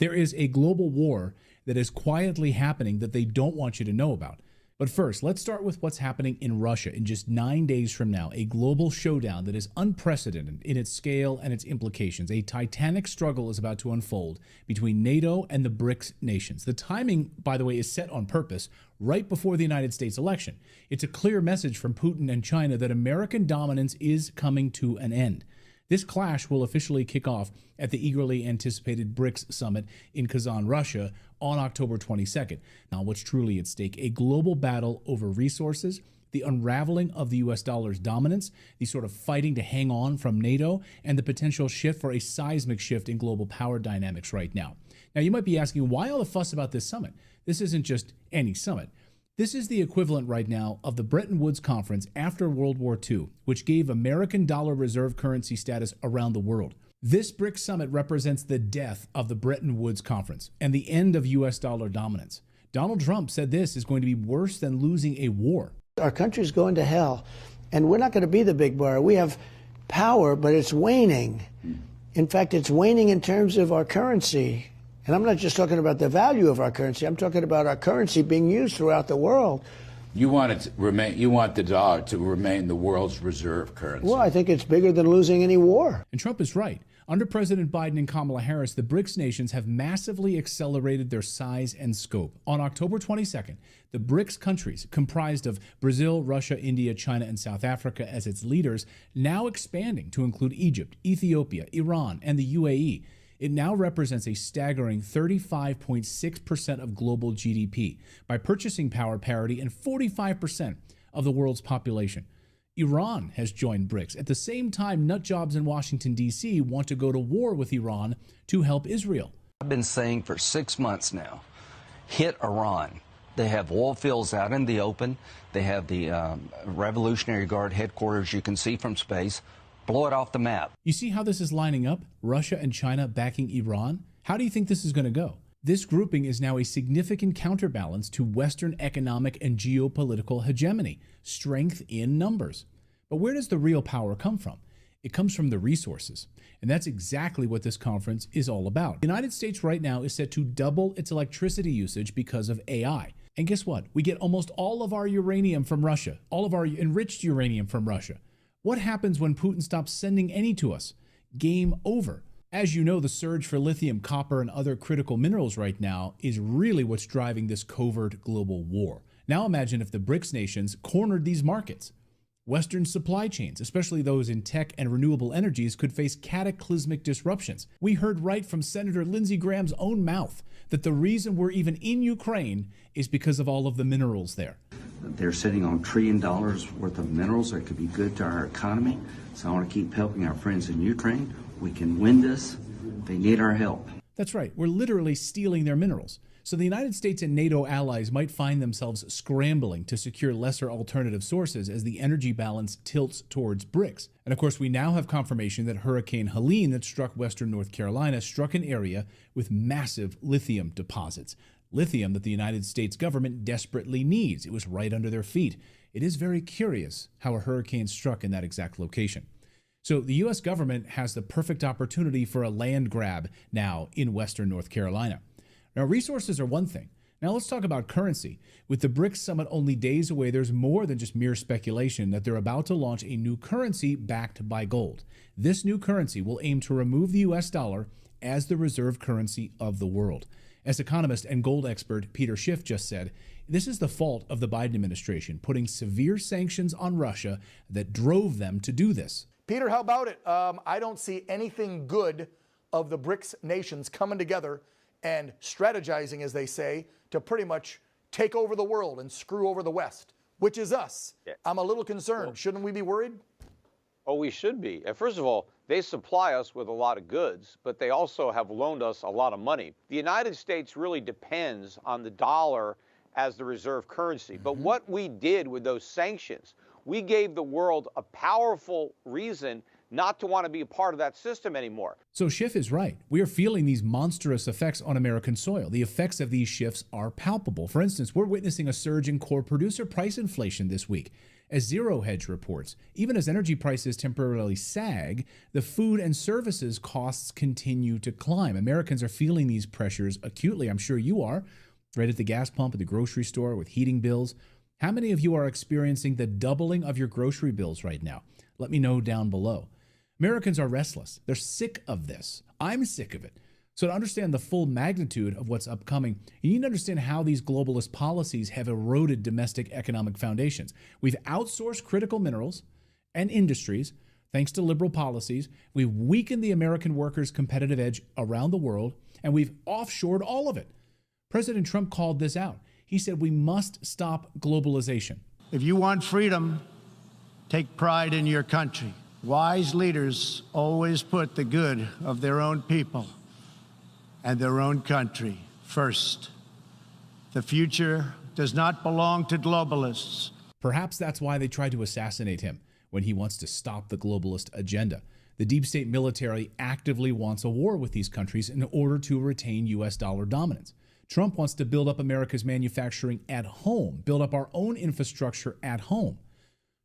There is a global war that is quietly happening that they don't want you to know about. But first, let's start with what's happening in Russia in just 9 days from now, a global showdown that is unprecedented in its scale and its implications. A titanic struggle is about to unfold between NATO and the BRICS nations. The timing, by the way, is set on purpose right before the United States election. It's a clear message from Putin and China that American dominance is coming to an end. This clash will officially kick off at the eagerly anticipated BRICS summit in Kazan, Russia on October 22nd. Now, what's truly at stake? A global battle over resources, the unraveling of the U.S. dollar's dominance, the sort of fighting to hang on from NATO, and the potential shift for a seismic shift in global power dynamics right now. Now, you might be asking, why all the fuss about this summit? This isn't just any summit. This is the equivalent right now of the Bretton Woods Conference after World War II, which gave American dollar reserve currency status around the world. This BRICS summit represents the death of the Bretton Woods Conference and the end of U.S. dollar dominance. Donald Trump said this is going to be worse than losing a war. Our country's going to hell, and we're not going to be the big bar. We have power, but it's waning. In fact, it's waning in terms of our currency. And I'm not just talking about the value of our currency. I'm talking about our currency being used throughout the world. You want it to remain. You want the dollar to remain the world's reserve currency. Well, I think it's bigger than losing any war. And Trump is right. Under President Biden and Kamala Harris, the BRICS nations have massively accelerated their size and scope. On October 22nd, the BRICS countries, comprised of Brazil, Russia, India, China, and South Africa as its leaders, now expanding to include Egypt, Ethiopia, Iran, and the UAE. It now represents a staggering 35.6% of global GDP by purchasing power parity and 45% of the world's population. Iran has joined BRICS. At the same time, nutjobs in Washington, D.C. want to go to war with Iran to help Israel. I've been saying for 6 months now, hit Iran. They have oil fields out in the open. They have the Revolutionary Guard headquarters you can see from space. Blow it off the map. You see how this is lining up? Russia and China backing Iran? How do you think this is going to go? This grouping is now a significant counterbalance to Western economic and geopolitical hegemony, strength in numbers. But where does the real power come from? It comes from the resources. And that's exactly what this conference is all about. The United States right now is set to double its electricity usage because of AI. And guess what? We get almost all of our uranium from Russia, all of our enriched uranium from Russia. What happens when Putin stops sending any to us? Game over. As you know, the surge for lithium, copper, and other critical minerals right now is really what's driving this covert global war. Now imagine if the BRICS nations cornered these markets. Western supply chains, especially those in tech and renewable energies, could face cataclysmic disruptions. We heard right from Senator Lindsey Graham's own mouth that the reason we're even in Ukraine is because of all of the minerals there. They're sitting on $1 trillion worth of minerals that could be good to our economy. So I want to keep helping our friends in Ukraine. We can win this. They need our help. That's right. We're literally stealing their minerals. So the United States and NATO allies might find themselves scrambling to secure lesser alternative sources as the energy balance tilts towards BRICS. And of course, we now have confirmation that Hurricane Helene that struck western North Carolina struck an area with massive lithium deposits. Lithium that the United States government desperately needs. It was right under their feet. It is very curious how a hurricane struck in that exact location. So the U.S. government has the perfect opportunity for a land grab now in western North Carolina. Now, resources are one thing. Now let's talk about currency. With the BRICS summit only days away, there's more than just mere speculation that they're about to launch a new currency backed by gold. This new currency will aim to remove the U.S. dollar as the reserve currency of the world. As economist and gold expert Peter Schiff just said, this is the fault of the Biden administration, putting severe sanctions on Russia that drove them to do this. Peter, how about it? I don't see anything good of the BRICS nations coming together and strategizing, as they say, to pretty much take over the world and screw over the West, which is us. Yeah. I'm a little concerned. Well, shouldn't we be worried? Oh, we should be. First of all, they supply us with a lot of goods, but they also have loaned us a lot of money. The United States really depends on the dollar as the reserve currency. But what we did with those sanctions, we gave the world a powerful reason not to want to be a part of that system anymore. So Schiff is right. We are feeling these monstrous effects on American soil. The effects of these shifts are palpable. For instance, we're witnessing a surge in core producer price inflation this week. As Zero Hedge reports, even as energy prices temporarily sag, the food and services costs continue to climb. Americans are feeling these pressures acutely. I'm sure you are, right at the gas pump, at the grocery store, with heating bills. How many of you are experiencing the doubling of your grocery bills right now? Let me know down below. Americans are restless. They're sick of this. I'm sick of it. So to understand the full magnitude of what's upcoming, you need to understand how these globalist policies have eroded domestic economic foundations. We've outsourced critical minerals and industries thanks to liberal policies. We've weakened the American workers' competitive edge around the world, and we've offshored all of it. President Trump called this out. He said we must stop globalization. If you want freedom, take pride in your country. Wise leaders always put the good of their own people and their own country first. The future does not belong to globalists. Perhaps that's why they tried to assassinate him when he wants to stop the globalist agenda. The deep state military actively wants a war with these countries in order to retain U.S. dollar dominance. Trump wants to build up America's manufacturing at home, build up our own infrastructure at home.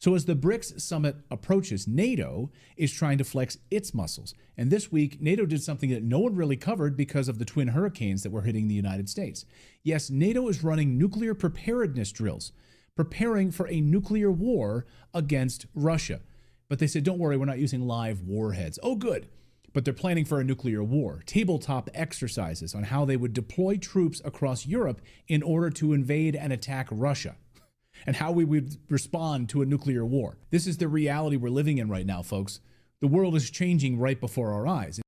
So as the BRICS summit approaches, NATO is trying to flex its muscles. And this week, NATO did something that no one really covered because of the twin hurricanes that were hitting the United States. Yes, NATO is running nuclear preparedness drills, preparing for a nuclear war against Russia. But they said, don't worry, we're not using live warheads. Oh, good. But they're planning for a nuclear war. Tabletop exercises on how they would deploy troops across Europe in order to invade and attack Russia, and how we would respond to a nuclear war. This is the reality we're living in right now, folks. The world is changing right before our eyes.